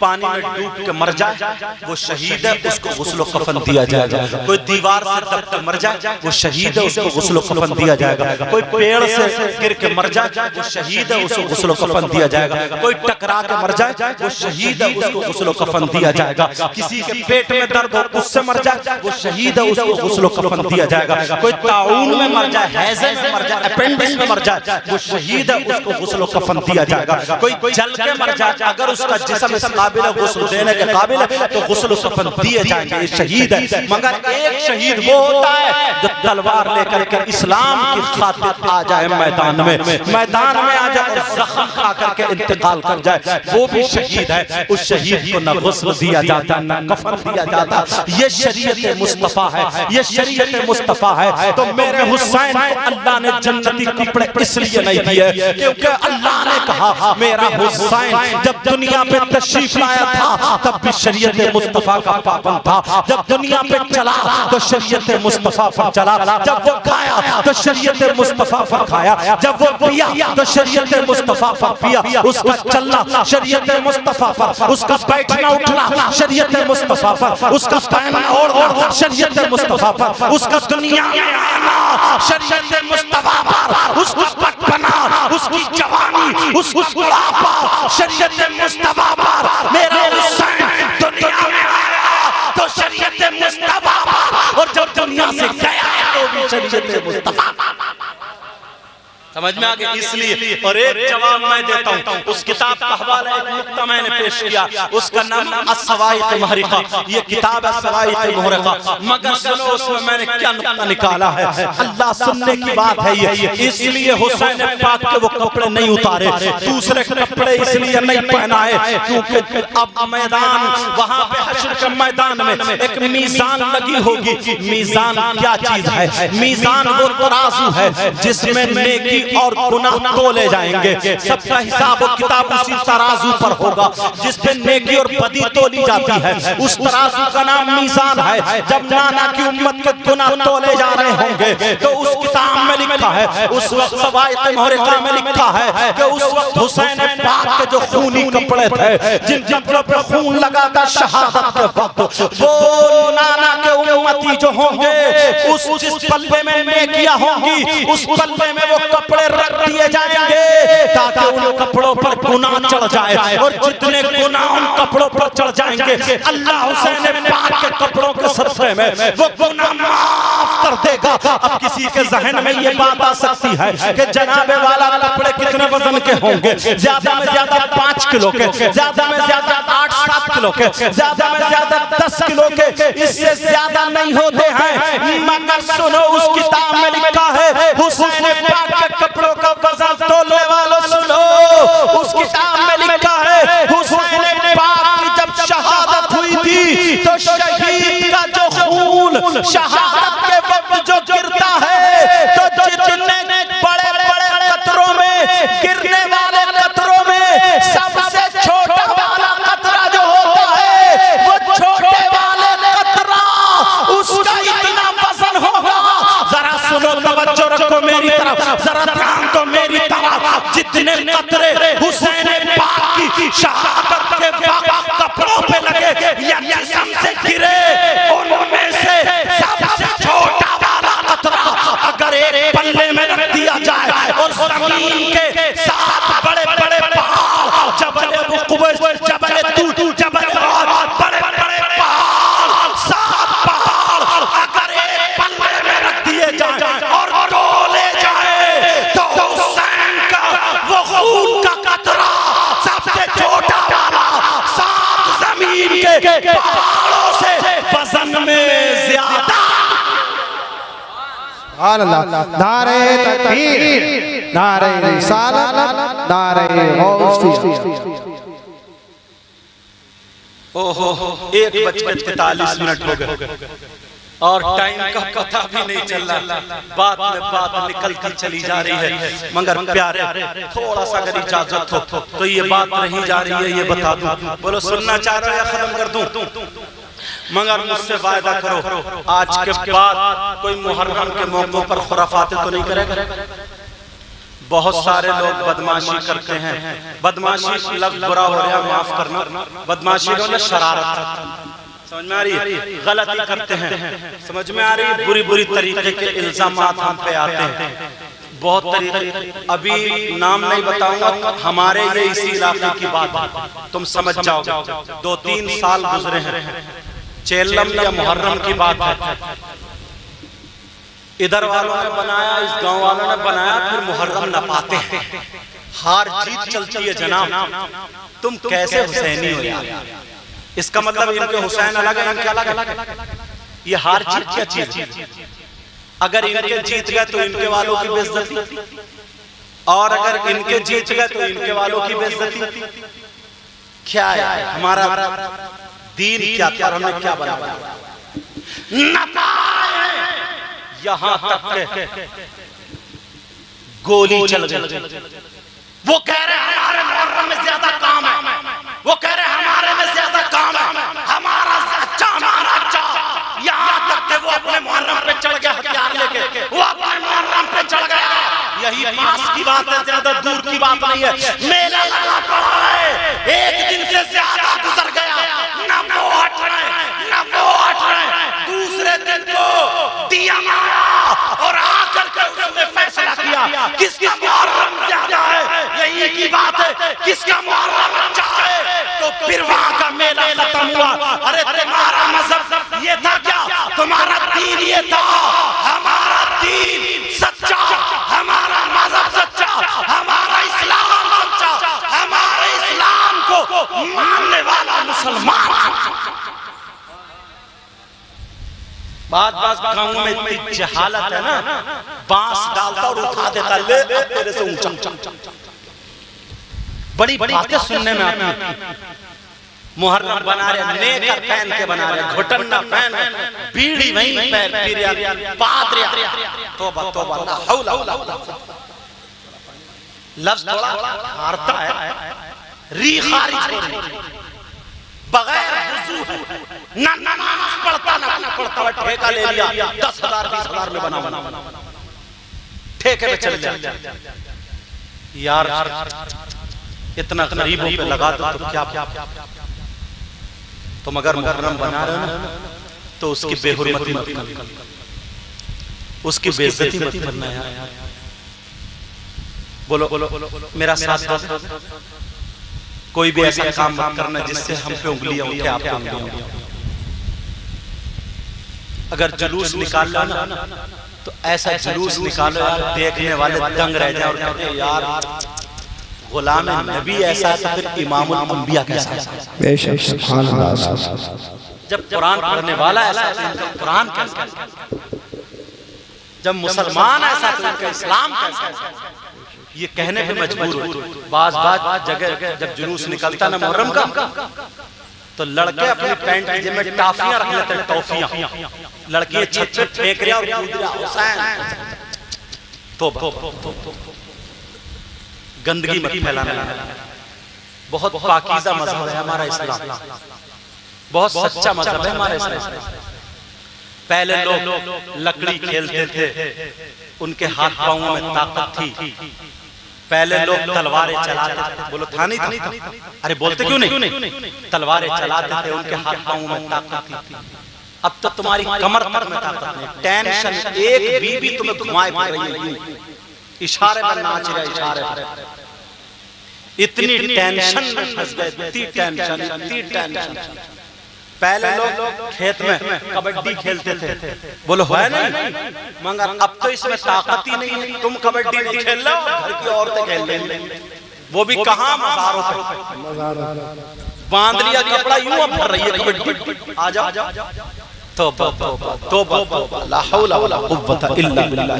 पानी में डूब के मर जाए वो शहीद है, उसको गुस्ल कफन दिया जाएगा। कोई दीवार से दब के मर जाए वो शहीद है, उसको गुस्ल कफन दिया जाएगा। कोई पेड़ से गिर के मर जाए वो शहीद है, उसको गुस्ल कफन दिया जाएगा। कोई टकरा के मर जाए वो शहीद है, उसको गुस्ल कफन दिया जाएगा। किसी के पेट में दर्द हो उससे मर जाए वो शहीद है, उसको गुस्ल कफन दिया जाएगा। कोई ताउन में मर जाए, हैजे में मर जाए, अपेंडिक्स में मर जाए वो शहीद है, उसको गुस्ल कफन दिया जाएगा। कोई जल के मर जाए, अगर उसका जिस्म इस काबिल है गुस्ल देने के काबिल है तो गुस्ल कफन दिए जाएंगे, ये शहीद है। मगर एक शहीद वो होता है जो तलवार लेकर के इस्लाम की खातिर आ जाए मैदान में आ जाए और जख्म खा करके इंतकाल कर जाए, वो भी शहीद है। उस शहीद को न गुस्ल दिया जाता न कफन दिया जाता। ये शरीयत मुस्तफा है, ये शरीयत मुस्तफा है। तो मेरे हुसैन को अल्लाह ने जन्नती कपड़े इसलिए नहीं दिए क्योंकि अल्लाह ने कहा मेरा हुसैन जब दुनिया पे तशरीफ लाया था तब भी शरीयत मुस्तफा का पाबंद था। जब दुनिया पे चला तो शरीयत मुस्तफा पर चला। जब वो खाया तो शरीयत मुस्तफा पर खाया। जब वो पिया तो शरीयत मुस्तफा पर पिया। उसका चलना शरीयत मुस्तफा पर, उसका बैठना उठना शरीयत मुस्तफा पर, उसका पहनना ओढ़ना शरीयत मुस्तफा पर, उसका दुनिया में आना शरीयत मुस्तफा पर, उसका बचपना, उसकी जवानी, उसका बुढ़ापा शरीयत मुस्तफा पर। मेरा हुसैन दुनिया में आया तो शरीयत मुस्तफा पर, और जब दुनिया से गया तो भी शरीयत मुस्तफा। समझ में आ गया? इसलिए और एक जवाब मैं देता हूँ। उस किताब का हवाला एक नुक्ता मैंने पेश किया, उसका नाम अस्सवाइक़ मुहरिक़ा। ये किताब है अस्सवाइक़ मुहरिक़ा। मगर सुनो उसमें मैंने क्या नुक्ता निकाला है। अल्लाह सुनने की बात है ये। इसलिए हुसैन पाक के वो कपड़े नहीं उतारे, दूसरे कपड़े इसलिए नहीं पहनाए क्योंकि अब मैदान वहां पे हश्र के मैदान में एक मीज़ान लगी होगी। मीज़ान क्या चीज है? मीज़ान वो तराजू है जिसमें नेकी और गुनाह तोले जाएंगे। सबका हिसाब और किताब उसी तराजू पर होगा जिस पे नेकी और बदी तोली जाती है। उस तराजू का नाम मीज़ान है। जब नाना की उम्मत के गुनाह तोले जा रहे होंगे तो उस किताब में लिखा है, उस वक्त सवाइक़ मुहरिक़ा में लिखा है कि उस वक्त हुसैन पाक के जो खूनी कपड़े थे, जिन कपड़ों पे खून लगा था शहादत के वक्त, वो नाना के उम्मती जो होंगे उस जिस पल्ले में नेकियां होंगी उस पल्ले में वो कपड़े रख दिए जाएंगे ताकि उन कपड़ों पर गुनाह चढ़ जाए। और जितने गुनाह उन कपड़ों पर चढ़ जाएंगे अल्लाह हुसैन पाक के कपड़ों के सदक़े में वो गुनाह माफ कर देगा। अब किसी के ज़हन में ये बात आ सकती है कि जनाबे वाला कपड़े कितने वजन के होंगे? ज्यादा में ज्यादा 5 किलो के, ज्यादा में ज्यादा 8-7 किलो के, ज्यादा में ज्यादा 10 किलो के, इससे ज्यादा नहीं होते हैं। मगर सुनो उस किताब में लिखा है हुसैन पाक के कपड़ों का वजन तोलने वालों सुनो, उस किताब में लिखा है हुसैन पाक की जब शहादत हुई थी तो शहीद का जो खून शहादत के वक्त जो गिरता है तो जितने बड़े बड़े कतरों में गिरने वाले कतरों में सबसे छोटा वाला कतरा जो होता है वो छोटे वाले कतरा उसका इतना वजन होगा। जरा सुनो, तवज्जो रखो मेरी तरफ, जरा ध्यान दो मेरी तरफ। जितने कतरे हुसैन पाक की शहादत के वक्त कपड़ों पे लगे या जिस्म से गिरे उनमें से सबसे छोटा वाला कतरा अगर एक पल्ले में रख दिया जाए और जमीन के साथ बड़े बड़े पहाड़, जबल अबू कुबैस, जबल तूत, जबल और बड़े बड़े पहाड़, 7 पहाड़ अगर एक पल्ले में रख दिए जाए और तोले जाए तो हुसैन का वो खून का कतरा सबसे छोटा वाला 7 जमीन के पहाड़ों से वजन में ज्यादा। नारे तकबीर, नारे रिसालत, नारे गौसियत। ओहो 1:43 हो गए और टाइम का पता भी नहीं चल रहा। बात में बात निकलती चली जा रही है। मगर प्यारे थोड़ा सा अगर इजाजत हो तो ये बात रही जा रही है, ये बता दूं। बोलो सुनना चाह रहे हो या खत्म कर दूं? मगर मुझसे वायदा करो आज के बाद कोई मुहर्रम के मौकों पर खुराफाते तो नहीं करेगा। बहुत सारे लोग बदमाशी करते हैं। बदमाशी लफ्ज़ बुरा हो रहा है, माफ करना। बदमाशी को शरारत, समझ में आ रही है, गलती करते हैं, समझ में आ रही है। बुरी बुरी तरीके के इल्जामात हम पे आते हैं, बहुत तरीके। अभी नाम नहीं बताऊंगा, हमारे ये इसी इलाके की बात, तुम समझ जाओगे। 2-3 साल गुजरे हैं, चेल्लम या मुहर्रम की बात है। इधर वालों ने बनाया, इस गांव वालों ने बनाया, फिर मुहर्रम न पाते हैं। हार जीत चलती है जनाब। तुम कैसे हुसैनी हो यार? इसका मतलब इनके हुसैन अलग है, इनके अलग है। ये हार जीत क्या चीज है? अगर इनके जीत गए तो इनके वालों की बेइज्जती, और अगर इनके जीत गए तो इनके वालों की बेइज्जती। क्या है हमारा दीन? क्या था? हमने क्या बनाया? यहां तक के गोली चल गई। वो कह रहे हमारे मुहर्रम में ज्यादा काम है, वो कह रहे हमारे में ज्यादा काम है, हमारा अच्छा, हमारा अच्छा। यहाँ तक के वो अपने मुहर्रम पे चढ़ गया हथियार लेके, वो अपने मुहर्रम पे चढ़ गया। यही पास की बात है, ज्यादा दूर की बात नहीं है। मेला लगा पड़ा है, एक दिन से ज्यादा गुजर गया, न वो हट रहे, न वो हट रहे। दूसरे दिन को दिया मारा और आकर के उसने फैसला किया किसका मुहर्रम ज्यादा है। यही की बात है, किसका मुहर्रम अच्छा है। तो फिर वहां का मेला खत्म हुआ। अरे तुम्हारा मजहब ये था क्या? तुम्हारा दीन ये था? हमारा दीन सच्चा, हमारा मजहब सच्चा, हमारा इस्लाम सच्चा, हमारे इस्लाम को मानने वाला मुसलमान। बात गाँव में इतनी जहालत है ना, बांस डालता और उठा देता, ले तेरे से ऊंचा। बड़ी बातें सुनने में आती है। मुहर्रम बना रहे, नेकर पहन के बना रहे, घुटना पहन, बीड़ी वहीं पैर पिरिया पादरिया। तौबा तौबा, ला हौला वला कुव्वत। लफ्ज़ थोड़ा हारता है, री खारिज हो रही, बगैर वुज़ू ना नमाज पढ़ता ना पढ़ता, ठेका ले लिया, 10,000 20,000 में बना, ठेके पे चले जाए। यार इतना गरीबों पे लगा दो तो क्या? तुम अगर मुहर्रम बना रहे हो ना, तो उसकी बेहुरमती मत करना, उसकी बेइज्जती मत करना यार। बोलो मेरा साथ दो। कोई भी ऐसा काम मत करना जिससे हम पे उंगलियां उठे, आप पे उंगलियां उठे। अगर जुलूस निकाल लो ना, तो ऐसा जुलूस निकालो यार, देखने वाले दंग रह जाए और कहते यार गुलाम नबी ऐसा है, तो फिर इमामुल अंबिया कैसा है? बेशक सुभान अल्लाह। जब कुरान पढ़ने वाला ऐसा है तो कुरान कैसा है? जब मुसलमान ऐसा तो उनका इस्लाम कैसा है? ये कहने पे मजबूर हो। बाज जगह जब जुलूस निकलता ना मुहर्रम का, तो लड़के अपनी पैंट की जेब में टॉफियां रख लेते हैं, टॉफियां। लड़की छत पे फेंक रहा और कूद रहा, हुसैन। तो गंदगी मत फैलाना। बहुत पाकीज़ा मजहब है हमारा इस्लाम, बहुत सच्चा मजहब है हमारा इस्लाम। पहले लोग लकड़ी खेलते थे, उनके हाथ पांवों में ताकत थी। पहले लोग तलवारें चलाते थे, बोलो था नहीं था? अरे बोलते क्यों नहीं? तलवारें चलाते थे, उनके हाथ पांवों में ताकत थी। अब तो तुम्हारी कमर तक में ताकत नहीं, टेंशन। एक बीवी तुम्हें घुमाए फिर रही है, इशारे पर नाच रहा, इशारे पर। इतनी टेंशन में फंस गए, इतनी टेंशन। पहले लोग खेत में कबड्डी खेलते थे, बोलो है नहीं? मगर अब तो इसमें ताकत ही नहीं है। तुम कबड्डी नहीं खेल लो, घर की औरतें खेल रही, वो भी कहां? मज़ारों पे बांध लिया कपड़ा, यूं अब भर रही है कबड्डी। आ जाओ। तौबा, ला हौला वला कुव्वत इल्ला बिल्लाह।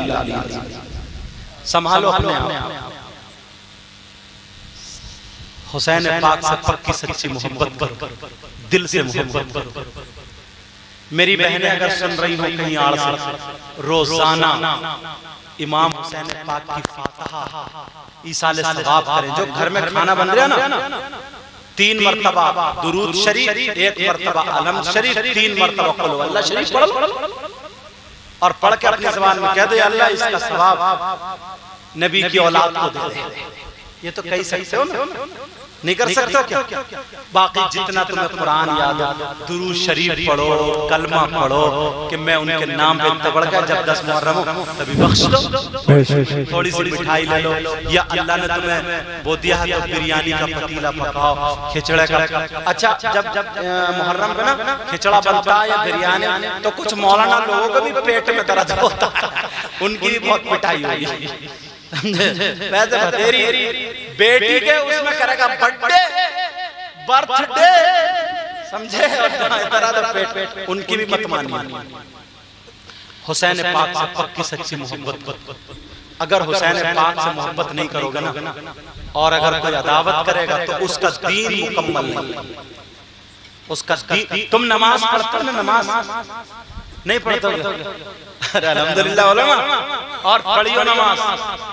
संभालो अपने आप। हुसैन पाक से पक्की सच्ची मोहब्बत करो, दिल से मोहब्बत करो। मेरी बहनें अगर सुन रही हो कहीं आड़ से, रोजाना इमाम हुसैन पाक की फातिहा ईसाले सवाब करें। जो घर में खाना बन रहा है ना, 3 मरतबा दुरूद शरीफ, 1 मरतबा अलम शरीफ, 3 मरतबा कुल हुवल्लाह शरीफ पढ़ और पढ़ के अपनी ज़बान में कह दो, अल्लाह इसका सवाब नबी की औलाद को दे दे। ये तो कह सकते हो ना, नहीं कर सकते हो क्या? बाकी जितना तुम्हें कुरान याद हो, दुरूद शरीफ पढ़ो, कलमा पढ़ो कि मैं उनके नाम पे इतना बढ़ गया, जब 10 मुहर्रम हो तभी बख्श लो, थोड़ी सी मिठाई ले लो, या अल्लाह ने तुम्हें वो दिया है तो बिरयानी का पतीला पकाओ, खिचड़े का। अच्छा, जब मुहर्रम पे ना खिचड़ा बनता है या बिरयानी, तो कुछ मौलाना लोगों को भी पेट में दर्द होता है, उनकी भी बहुत पिटाई होगी। वैसे तेरी बेटी के उसमें करेगा बर्थडे, समझे? पेट उनकी भी मत मानिए। हुसैन पाक से पक्की सच्ची मोहब्बत, अगर हुसैन पाक से मोहब्बत नहीं करोगे ना, और अगर कोई अदावत करेगा तो उसका दीन मुकम्मल नहीं, उसका दीन। तुम नमाज पढ़ते हो ना? नमाज नहीं पढ़ते हो? अरे अल्हम्दुलिल्लाह उलमा, और पढ़ियो नमाज,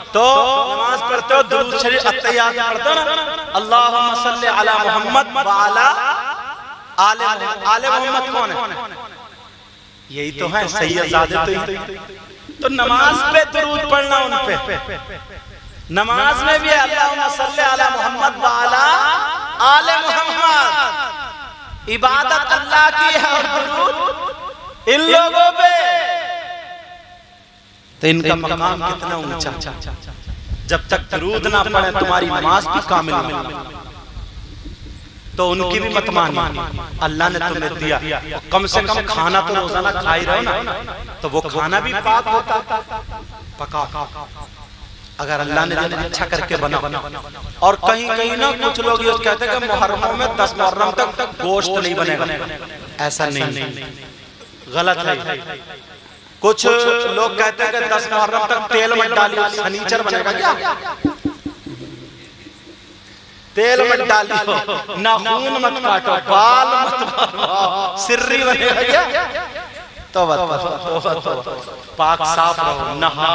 तो नमाज पढ़ते हो, दुरूद शरीफ अत्तहियात पढ़ते हो ना, अल्लाहुम्मा सल्ली अला मुहम्मद व अला आले मोहम्मद। कौन है? यही तो है सैयदजादे। तो नमाज पे दुरूद पढ़ना उन पे, नमाज में भी अल्लाहुम्मा सल्ली अला मुहम्मद व अला आले मोहम्मद। इबादत अल्लाह की है और दुरूद इन लोगों पे, तो इनका मकाम कितना ऊंचा। जब तक दुरूद ना पढ़े तुम्हारी नमाज भी कामिल नहीं, तो उनकी भी मत मानिए। अल्लाह ने तुम्हें दिया, कम से कम खाना तो रोजाना खा ही रहो ना, तो वो खाना भी पाक होता, पका। अगर अल्लाह ने अच्छा करके बना। और कहीं कहीं ना कुछ लोग ये कहते हैं कि मुहर्रम में 10 मुहर्रम तक गोश्त नहीं बनेगा, ऐसा नहीं, गलत है। कुछ लोग कहते हैं कि 10 मुहर्रम तक तेल मत डालियो, शनीचर बनेगा क्या? तेल मत डालियो, नाखून मत काटो, बाल मत मारो, सिर्री बनेगा क्या? तो पाक साफ रहो, नहा,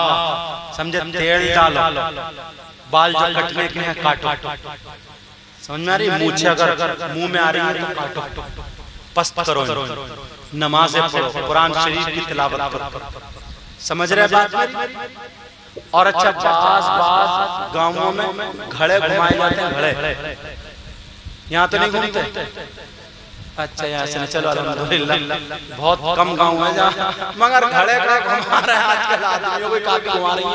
समझे? तेल डालो, बाल जो कटने के हैं काटो, समझ में आ रही? मूछे अगर मुंह में आ रही है तो काटो, पस्त करो, नमाज़ें पढ़ो, कुरान शरीफ की तिलावत करो, समझ रहे बात? और अच्छा, बाज गांवों में घड़े घुमाए जाते हैं, घड़े यहाँ तो नहीं घूमते। अच्छा, यहाँ से चलो अल्हम्दुलिल्लाह, बहुत कम गांव है जहाँ, मगर घड़े का घुमा रहे हैं आजकल आदमियों को, काफी घुमा रही है,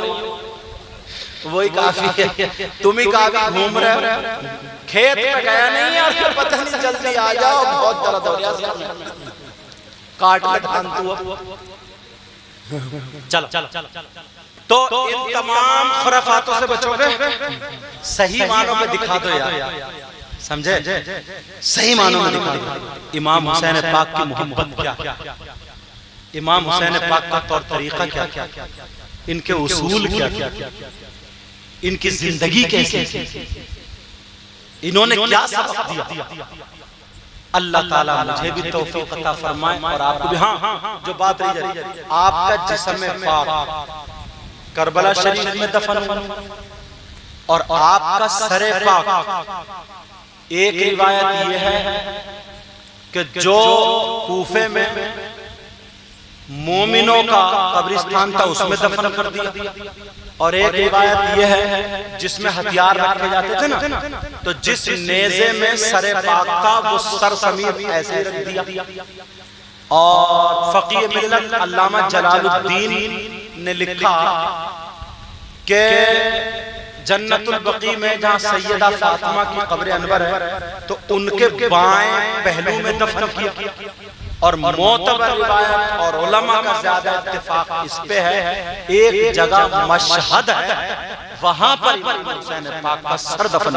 वही काफी है। तुम ही काफी घूम रहे हो, खेत में गया नहीं यार, पता नहीं, जल्दी आ जाओ, बहुत दर्द हो रहा है, काट चलो। तो इन तमाम खुराफातों से बचोगे, सही मानों में दिखा दो यार, समझे? सही मानों में दिखा दो। इमाम हुसैन पाक की मोहब्बत क्या, इमाम हुसैन पाक का तौर तरीका क्या, इनके उसूल क्या, इनकी जिंदगी कैसी, इन्होंने क्या सबक दिया। अल्लाह ताला मुझे भी तौफीक अता फरमाए और आपको भी। हाँ, जो बात रही जा रही, आपका जिस्म पाक करबला शरीफ में दफन और आपका सरे पाक, एक रिवायत यह है कि जो कूफे में मोमिनों का कब्रिस्तान था उसमें दफन कर दिया, और एक रिवायत यह है जिसमें हथियार रखे जाते थे ना, तो जिस नेज़े में सरे पाक का वो सर समीर ऐसे रख दिया। और फकीह मिल्लत अल्लामा जलालुद्दीन ने लिखा कि जन्नतुल बकी में जहाँ सैयदा फातिमा की कब्र अनवर है, तो उनके बाएं पहलू में दफन किया। और मोतबर रिवायत और उलमा का ज्यादा इत्तेफाक इस पे है, एक जगह मशहद है, वहां पर इमाम हुसैन पाक का सर दफन,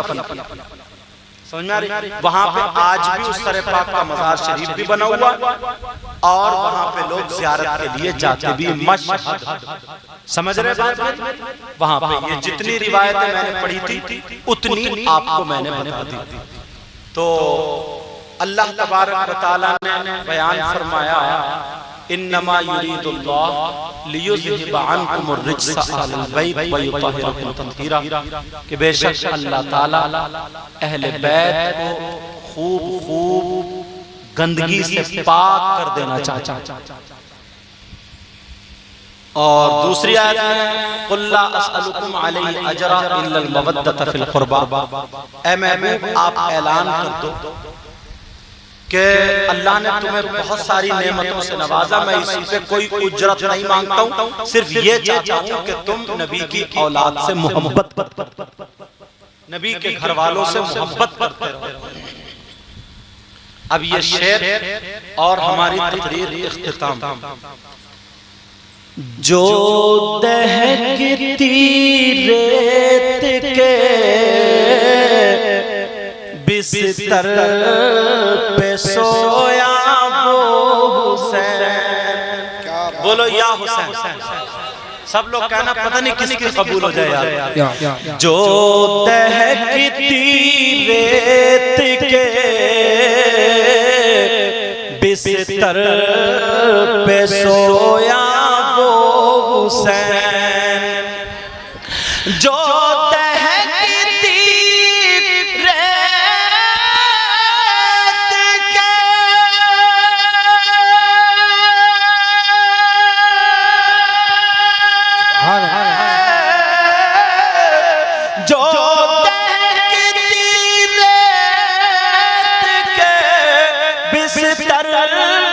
समझ में आ रही? वहां पे आज भी उस सरे पाक का मजार शरीफ भी बना हुआ, और वहां पे लोग ज़ियारत के लिए जाते भी। मशहद, समझ रहे बात? वहां पे ये जितनी रिवायतें मैंने पढ़ी थी उतनी आपको मैंने बता दी। तो अल्लाह तबारक व तआला ने बयान फरमाया, इन्नमा युरीदुल्लाह लियुज़हिबा अन्कुमुर रिज्स अहलल बैत व युतहिरकुम तत्हीरा, कि बेशक अल्लाह ताला अहले बैत को खूब खूब गंदगी से पाक कर देना चाहता। और दूसरी आयत में कुल ला अस्अलुकुम अलैहि अजरा इल्लल मवद्दत फिल कुर्बा, ऐ महबूब आप ऐलान कर दो कि अल्लाह ने तुम्हें बहुत सारी नेमतों से नवाजा, मैं इस पे कोई उजरत नहीं मांगता हूँ, सिर्फ ये चाहता हूँ कि तुम नबी की औलाद से मोहब्बत, नबी के घर वालों से मोहब्बत करते रहो। अब ये शेर और हमारी तकरीर इख्तिताम। जो दहकती रेत के बिस्तर पे सोया वो हुसैन, बोलो या हुसैन। सब लोग कहना पता नहीं किसकी कबूल हो जाए यार। जो दहकती रेत के बिस्तर पे सोया वो हुसैन, जो दहकती रेत के जो दहकती रेत के बिस्तर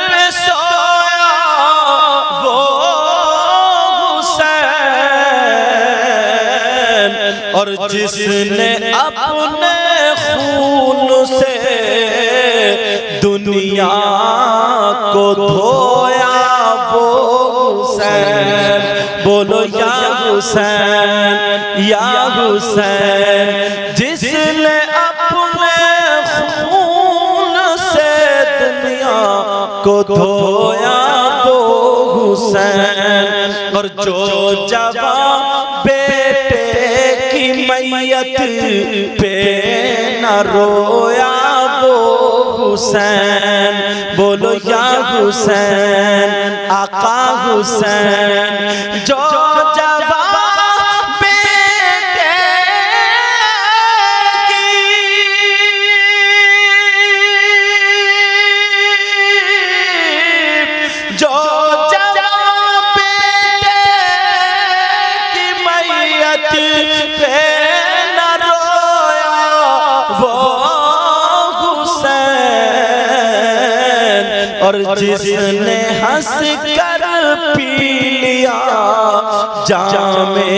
पे सोया वो हुसैन, और जिसने अपने खून से दुनिया को धोया वो हुसैन, बोलो या हुसैन या हुसैन। जिसने अपने खून से दुनिया को धोया वो हुसैन, और जो जवां बेटे की मैयत पे न रोया वो हुसैन, बोलो या हुसैन आका हुसैन। जो जवां बेटे की जो जवां बेटे की मैयत पे न रोया वो हुसैन, और जिसने हंस कर पी लिया जामे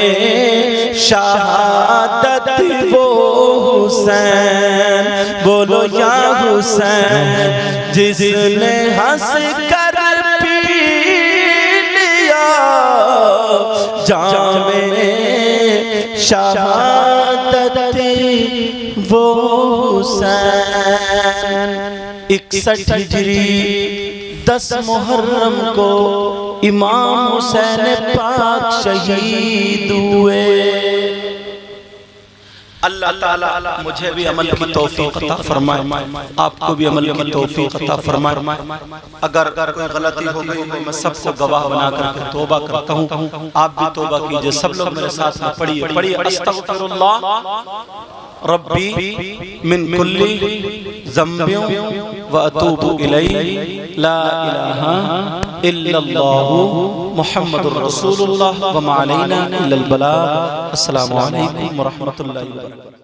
शहादत वो हुसैन, बोलो या हुसैन। जिसने हंस कर पी लिया जामे शहादत वो हुसैन। 61 हिजरी 10 मुहर्रम को इमाम हुसैन पाक शहीद हुए। अल्लाह ताला मुझे भी अमल की तौफीक अता फरमाए, आपको भी अमल की तौफीक अता फरमाए। अगर कोई गलती हो गई तो मैं सबको गवाह बनाकर तौबा करता हूँ, आप भी तौबा कीजिए। सब लोग मेरे साथ में पढ़िए अस्तगफिरुल्लाह रब्बी मिन कुल्ली ज़ंबिन व अतूबु इलैहि ला इलाहा इल्लल्लाहु मुहम्मदुर रसूलुल्लाह व मा अलैना इल्लल बलाग। अस्सलामु अलैकुम व रहमतुल्लाहि व बरकातुहू।